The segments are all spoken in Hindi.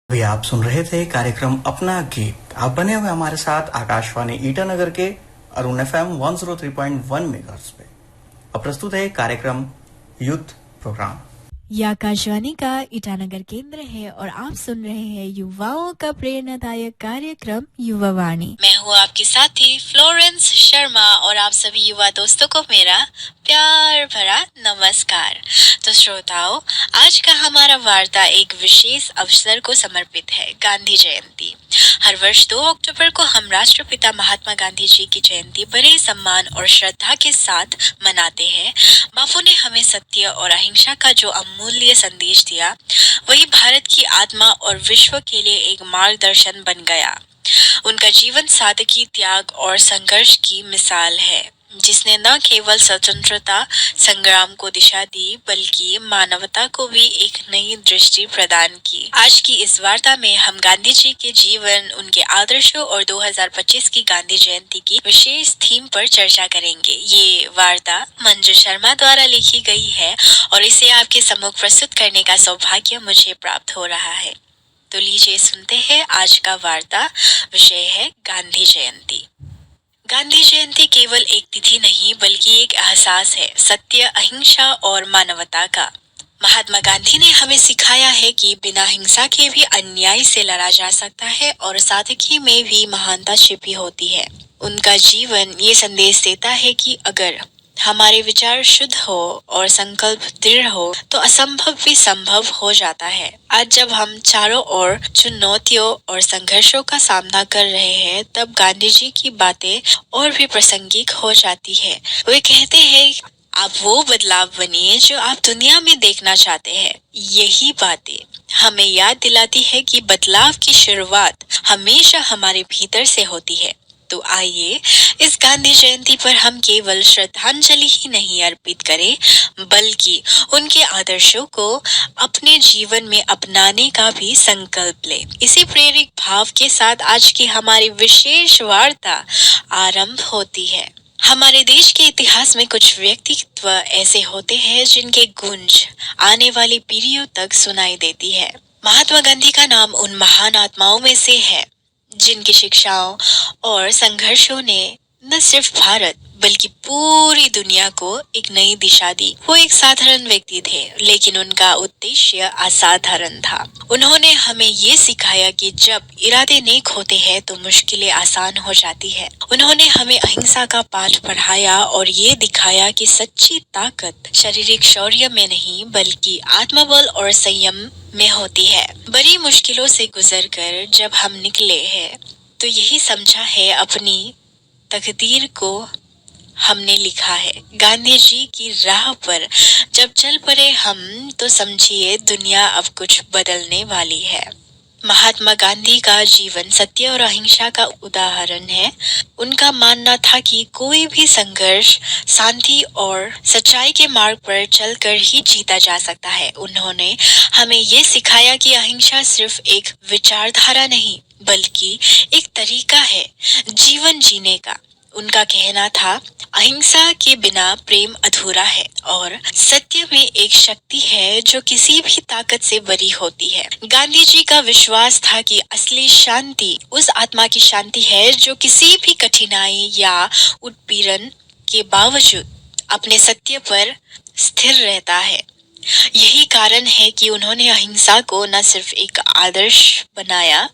अभी आप सुन रहे थे कार्यक्रम अपना गीत। आप बने हुए हमारे साथ आकाशवाणी ईटानगर के अरुण FM 103.1 मेगाहर्ट्ज पे। अब प्रस्तुत है कार्यक्रम यूथ प्रोग्राम। यह आकाशवाणी का ईटानगर केंद्र है और आप सुन रहे हैं युवाओं का प्रेरणादायक कार्यक्रम युवावाणी। मैं हूँ आपकी साथी फ्लोरेंस शर्मा और आप सभी युवा दोस्तों को मेरा प्यार भरा नमस्कार। तो श्रोताओं, आज का हमारा वार्ता एक विशेष अवसर को समर्पित है, गांधी जयंती। हर वर्ष 2 अक्टूबर को हम राष्ट्रपिता महात्मा गांधी जी की जयंती बड़े सम्मान और श्रद्धा के साथ मनाते हैं। बापू ने हमें सत्य और अहिंसा का जो अमूल्य संदेश दिया, वही भारत की आत्मा और विश्व के लिए एक मार्गदर्शन बन गया। उनका जीवन सादगी, त्याग और संघर्ष की मिसाल है, जिसने न केवल स्वतंत्रता संग्राम को दिशा दी, बल्कि मानवता को भी एक नई दृष्टि प्रदान की। आज की इस वार्ता में हम गांधी जी के जीवन, उनके आदर्शों और 2025 की गांधी जयंती की विशेष थीम पर चर्चा करेंगे। ये वार्ता मंजू शर्मा द्वारा लिखी गई है और इसे आपके सम्मुख प्रस्तुत करने का सौभाग्य मुझे प्राप्त हो रहा है। तो लीजिए सुनते हैं आज का वार्ता। विषय है गांधी जयंती। गांधी जयंती केवल एक तिथि नहीं, बल्कि एक एहसास है, सत्य, अहिंसा और मानवता का। महात्मा गांधी ने हमें सिखाया है कि बिना हिंसा के भी अन्याय से लड़ा जा सकता है और सादगी में भी महानता छिपी होती है। उनका जीवन ये संदेश देता है कि अगर हमारे विचार शुद्ध हो और संकल्प दृढ़ हो, तो असंभव भी संभव हो जाता है। आज जब हम चारों ओर चुनौतियों और संघर्षों का सामना कर रहे हैं, तब गांधी जी की बातें और भी प्रासंगिक हो जाती है। वे कहते हैं, आप वो बदलाव बनिए जो आप दुनिया में देखना चाहते हैं। यही बातें हमें याद दिलाती है कि बदलाव की शुरुआत हमेशा हमारे भीतर से होती है। तो आइए इस गांधी जयंती पर हम केवल श्रद्धांजलि ही नहीं अर्पित करें, बल्कि उनके आदर्शों को अपने जीवन में अपनाने का भी संकल्प लें। इसी प्रेरक भाव के साथ आज की हमारी विशेष वार्ता आरंभ होती है। हमारे देश के इतिहास में कुछ व्यक्तित्व ऐसे होते हैं जिनके गूंज आने वाली पीढ़ियों तक सुनाई देती है। महात्मा गांधी का नाम उन महान आत्माओं में से है जिनकी शिक्षाओं और संघर्षों ने न सिर्फ भारत बल्कि पूरी दुनिया को एक नई दिशा दी। वो एक साधारण व्यक्ति थे, लेकिन उनका उद्देश्य असाधारण था। उन्होंने हमें ये सिखाया कि जब इरादे नेक होते हैं तो मुश्किलें आसान हो जाती है। उन्होंने हमें अहिंसा का पाठ पढ़ाया और ये दिखाया कि सच्ची ताकत शारीरिक शौर्य में नहीं, बल्कि आत्मबल और संयम में होती है। बड़ी मुश्किलों से गुजरकर जब हम निकले हैं, तो यही समझा है अपनी तकदीर को हमने लिखा है। गांधी जी की राह पर जब चल पड़े हम, तो समझिए दुनिया अब कुछ बदलने वाली है। महात्मा गांधी का जीवन सत्य और अहिंसा का उदाहरण है। उनका मानना था कि कोई भी संघर्ष शांति और सच्चाई के मार्ग पर चलकर ही जीता जा सकता है। उन्होंने हमें ये सिखाया कि अहिंसा सिर्फ एक विचारधारा नहीं, बल्कि एक तरीका है जीवन जीने का। उनका कहना था, अहिंसा के बिना प्रेम अधूरा है और सत्य में एक शक्ति है जो किसी भी ताकत से बड़ी होती है। गांधी जी का विश्वास था कि असली शांति उस आत्मा की शांति है जो किसी भी कठिनाई या उत्पीड़न के बावजूद अपने सत्य पर स्थिर रहता है। यही कारण है कि उन्होंने अहिंसा को न सिर्फ एक आदर्श बनाया,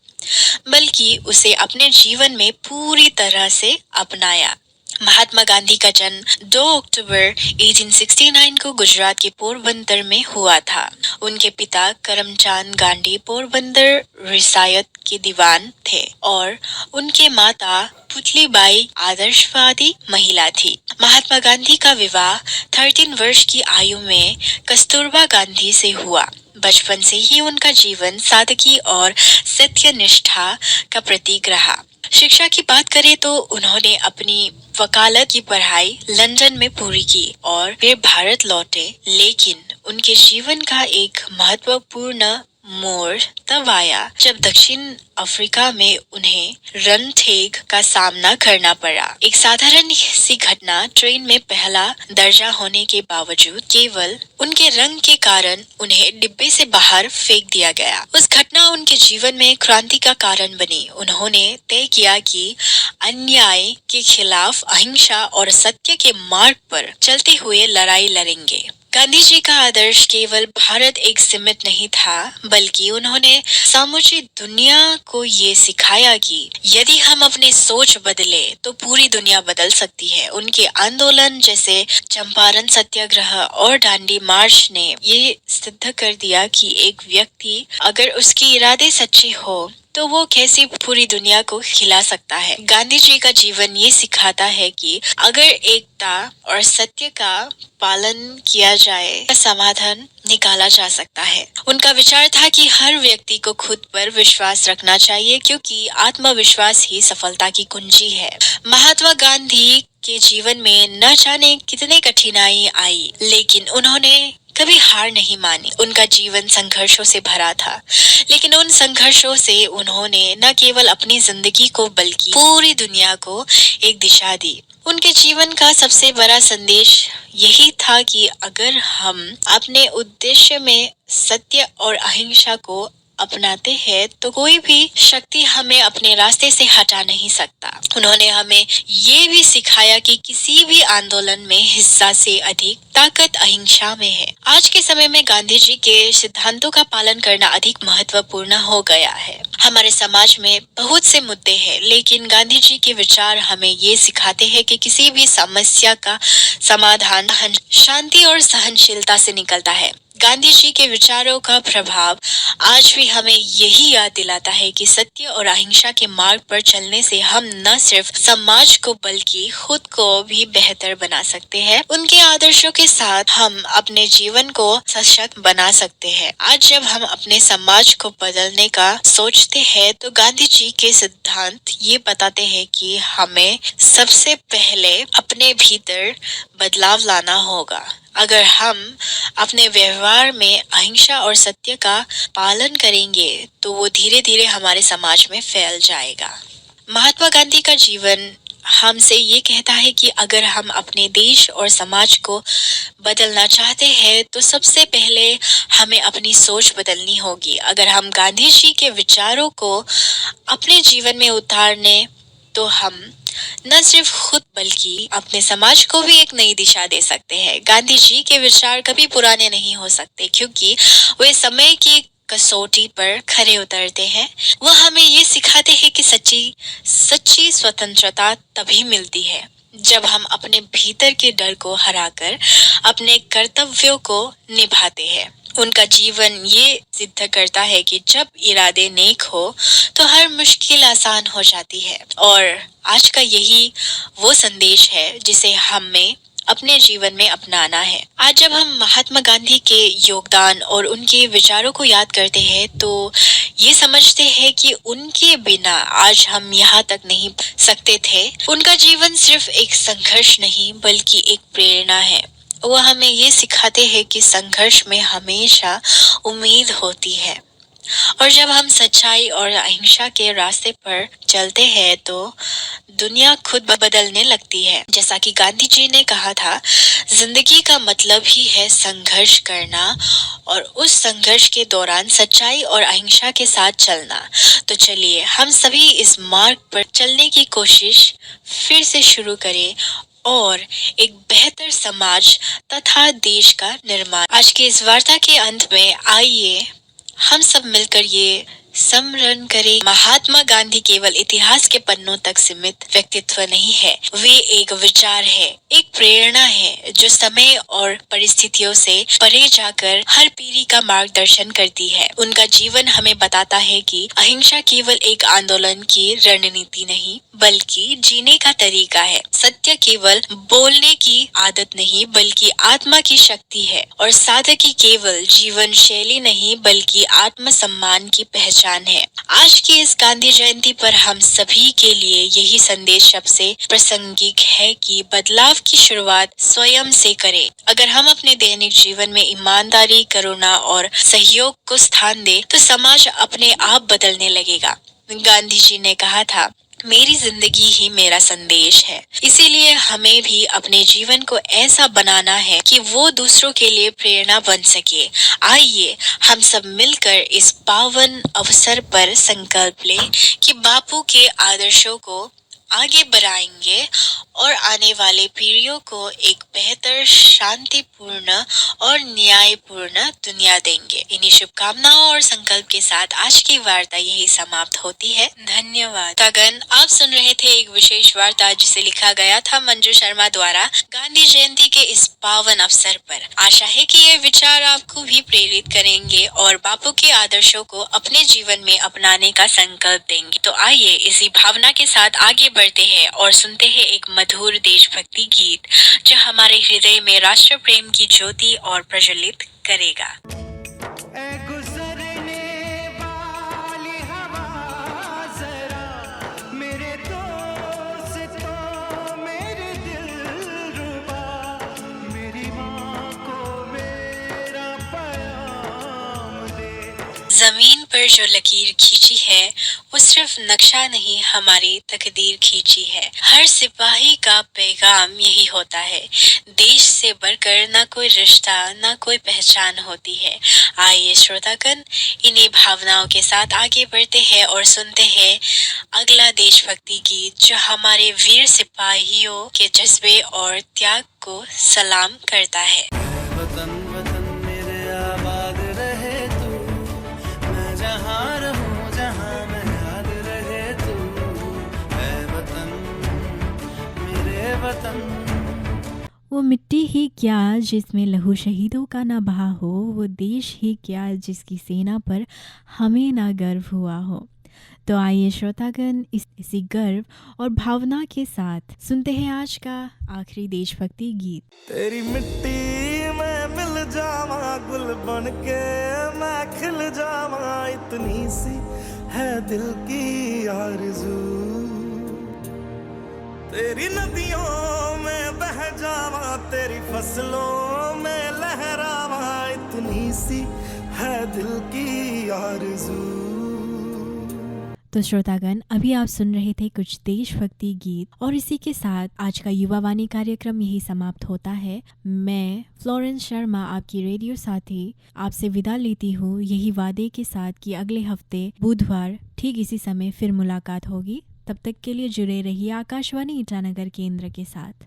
बल्कि उसे अपने जीवन में पूरी तरह से अपनाया। महात्मा गांधी का जन्म 2 अक्टूबर 1869 को गुजरात के पोरबंदर में हुआ था। उनके पिता करमचंद गांधी पोरबंदर रियासत के दीवान थे और उनके माता पुतलीबाई आदर्शवादी महिला थी। महात्मा गांधी का विवाह 13 वर्ष की आयु में कस्तूरबा गांधी से हुआ। बचपन से ही उनका जीवन सादगी और सत्यनिष्ठा का प्रतीक रहा। शिक्षा की बात करें तो उन्होंने अपनी वकालत की पढ़ाई लंदन में पूरी की और फिर भारत लौटे, लेकिन उनके जीवन का एक महत्वपूर्ण मोड़ तब आया जब दक्षिण अफ्रीका में उन्हें रणथेग का सामना करना पड़ा। एक साधारण सी घटना, ट्रेन में पहला दर्जा होने के बावजूद केवल उनके रंग के कारण उन्हें डिब्बे से बाहर फेंक दिया गया। उस घटना उनके जीवन में क्रांति का कारण बनी। उन्होंने तय किया कि अन्याय के खिलाफ अहिंसा और सत्य के मार्ग पर चलते हुए लड़ाई लड़ेंगे। गांधी जी का आदर्श केवल भारत एक सीमित नहीं था, बल्कि उन्होंने समूची दुनिया को ये सिखाया कि यदि हम अपनी सोच बदले तो पूरी दुनिया बदल सकती है। उनके आंदोलन जैसे चंपारण सत्याग्रह और दांडी मार्च ने ये सिद्ध कर दिया कि एक व्यक्ति अगर उसके इरादे सच्चे हो तो वो कैसे पूरी दुनिया को खिला सकता है। गांधी जी का जीवन ये सिखाता है कि अगर एकता और सत्य का पालन किया जाए तो समाधान निकाला जा सकता है। उनका विचार था कि हर व्यक्ति को खुद पर विश्वास रखना चाहिए, क्योंकि आत्मविश्वास ही सफलता की कुंजी है। महात्मा गांधी के जीवन में न जाने कितने कठिनाई आई, लेकिन उन्होंने कभी हार नहीं मानी। उनका जीवन संघर्षों से भरा था, लेकिन उन संघर्षों से उन्होंने न केवल अपनी जिंदगी को बल्कि पूरी दुनिया को एक दिशा दी। उनके जीवन का सबसे बड़ा संदेश यही था कि अगर हम अपने उद्देश्य में सत्य और अहिंसा को अपनाते हैं तो कोई भी शक्ति हमें अपने रास्ते से हटा नहीं सकता। उन्होंने हमें ये भी सिखाया कि किसी भी आंदोलन में हिस्सा से अधिक ताकत अहिंसा में है। आज के समय में गांधी जी के सिद्धांतों का पालन करना अधिक महत्वपूर्ण हो गया है। हमारे समाज में बहुत से मुद्दे हैं, लेकिन गांधी जी के विचार हमें ये सिखाते हैं कि किसी भी समस्या का समाधान शांति और सहनशीलता से निकलता है। गांधी जी के विचारों का प्रभाव आज भी हमें यही याद दिलाता है कि सत्य और अहिंसा के मार्ग पर चलने से हम न सिर्फ समाज को बल्कि खुद को भी बेहतर बना सकते हैं। उनके आदर्शों के साथ हम अपने जीवन को सशक्त बना सकते हैं। आज जब हम अपने समाज को बदलने का सोचते हैं तो गांधी जी के सिद्धांत ये बताते हैं कि हमें सबसे पहले अपने भीतर बदलाव लाना होगा। अगर हम अपने व्यवहार में अहिंसा और सत्य का पालन करेंगे तो वो धीरे धीरे हमारे समाज में फैल जाएगा। महात्मा गांधी का जीवन हमसे ये कहता है कि अगर हम अपने देश और समाज को बदलना चाहते हैं तो सबसे पहले हमें अपनी सोच बदलनी होगी। अगर हम गांधी जी के विचारों को अपने जीवन में उतारने तो हम न सिर्फ खुद बल्कि अपने समाज को भी एक नई दिशा दे सकते हैं। गांधी जी के विचार कभी पुराने नहीं हो सकते, क्योंकि वे समय की कसौटी पर खरे उतरते हैं। वो हमें ये सिखाते हैं कि सच्ची स्वतंत्रता तभी मिलती है जब हम अपने भीतर के डर को हराकर अपने कर्तव्यों को निभाते हैं। उनका जीवन ये सिद्ध करता है कि जब इरादे नेक हो तो हर मुश्किल आसान हो जाती है, और आज का यही वो संदेश है जिसे हमें अपने जीवन में अपनाना है। आज जब हम महात्मा गांधी के योगदान और उनके विचारों को याद करते हैं तो ये समझते हैं कि उनके बिना आज हम यहाँ तक नहीं सकते थे। उनका जीवन सिर्फ एक संघर्ष नहीं बल्कि एक प्रेरणा है। वो हमें ये सिखाते हैं कि संघर्ष में हमेशा उम्मीद होती है, और जब हम सच्चाई और अहिंसा के रास्ते पर चलते हैं तो दुनिया खुद बदलने लगती है। जैसा कि गांधी जी ने कहा था, जिंदगी का मतलब ही है संघर्ष करना और उस संघर्ष के दौरान सच्चाई और अहिंसा के साथ चलना। तो चलिए हम सभी इस मार्ग पर चलने की कोशिश फिर से शुरू करें और एक बेहतर समाज तथा देश का निर्माण। आज की इस वार्ता के अंत में आइए हम सब मिलकर ये स्मरण करें, महात्मा गांधी केवल इतिहास के पन्नों तक सीमित व्यक्तित्व नहीं है, वे एक विचार है, एक प्रेरणा है जो समय और परिस्थितियों से परे जाकर हर पीढ़ी का मार्गदर्शन करती है। उनका जीवन हमें बताता है कि अहिंसा केवल एक आंदोलन की रणनीति नहीं बल्कि जीने का तरीका है। सत्य केवल बोलने की आदत नहीं बल्कि आत्मा की शक्ति है, और साधकी केवल जीवन शैली नहीं बल्कि आत्म सम्मान की पहचान पहचान है। आज की इस गांधी जयंती पर हम सभी के लिए यही संदेश सबसे प्रासंगिक है कि बदलाव की शुरुआत स्वयं से करें। अगर हम अपने दैनिक जीवन में ईमानदारी, करुणा और सहयोग को स्थान दें, तो समाज अपने आप बदलने लगेगा। गांधी जी ने कहा था, मेरी जिंदगी ही मेरा संदेश है। इसीलिए हमें भी अपने जीवन को ऐसा बनाना है कि वो दूसरों के लिए प्रेरणा बन सके। आइए हम सब मिलकर इस पावन अवसर पर संकल्प लें कि बापू के आदर्शों को आगे बढ़ाएंगे और आने वाले पीढ़ियों को एक बेहतर, शांतिपूर्ण और न्यायपूर्ण दुनिया देंगे। इन्हीं शुभकामनाओं और संकल्प के साथ आज की वार्ता यही समाप्त होती है। धन्यवाद। तागन, आप सुन रहे थे एक विशेष वार्ता जिसे लिखा गया था मंजू शर्मा द्वारा गांधी जयंती के इस पावन अवसर पर। आशा है कि ये विचार आपको भी प्रेरित करेंगे और बापू के आदर्शों को अपने जीवन में अपनाने का संकल्प देंगे। तो आइए इसी भावना के साथ आगे बढ़ते हैं और सुनते हैं एक मधुर देशभक्ति गीत जो हमारे हृदय में राष्ट्र प्रेम की ज्योति और प्रज्वलित करेगा। जमीन पर जो लकीर खींची है वो सिर्फ नक्शा नहीं, हमारी तकदीर खींची है। हर सिपाही का पैगाम यही होता है, देश से बढ़कर ना कोई रिश्ता, ना कोई पहचान होती है। आइए श्रोतागण, इन्हीं भावनाओं के साथ आगे बढ़ते हैं और सुनते हैं अगला देशभक्ति गीत जो हमारे वीर सिपाहियों के जज्बे और त्याग को सलाम करता है। वो मिट्टी ही क्या जिसमें लहू शहीदों का ना बहा हो, वो देश ही क्या जिसकी सेना पर हमें ना गर्व हुआ हो। तो आइए श्रोतागण, इसी गर्व और भावना के साथ सुनते हैं आज का आखिरी देशभक्ति गीत। तेरी मिट्टी में मिल जावा, गुल बन के मैं खिल जावा, इतनी सी है दिल की आरज़ू। तेरी नदियों में बह जावा, तेरी फसलों में लहरावा, इतनी सी है दिल की आरज़ू। तो श्रोतागण, अभी आप सुन रहे थे कुछ देशभक्ति गीत और इसी के साथ आज का युवा वाणी कार्यक्रम यही समाप्त होता है। मैं फ्लोरेंस शर्मा, आपकी रेडियो साथी, आपसे विदा लेती हूँ यही वादे के साथ कि अगले हफ्ते बुधवार ठीक इसी समय फिर मुलाकात होगी। तब तक के लिए जुड़े रहिए आकाशवाणी ईटानगर केंद्र के साथ।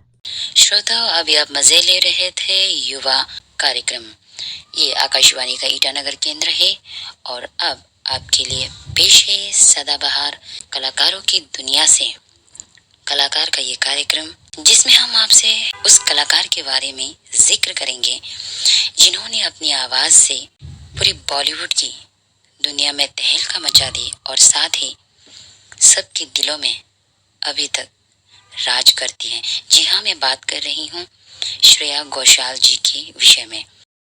श्रोताओ, अभी आप मजे ले रहे थे युवा कार्यक्रम। ये आकाशवाणी का ईटानगर केंद्र है और अब आपके लिए पेश है सदाबहार कलाकारों की दुनिया से कलाकार का ये कार्यक्रम, जिसमें हम आपसे उस कलाकार के बारे में जिक्र करेंगे जिन्होंने अपनी आवाज से पूरी बॉलीवुड की दुनिया में तहलका मचा दी और साथ ही सबके दिलों में अभी तक राज करती हैं। जी हाँ, मैं बात कर रही हूँ श्रेया घोषाल जी के विषय में।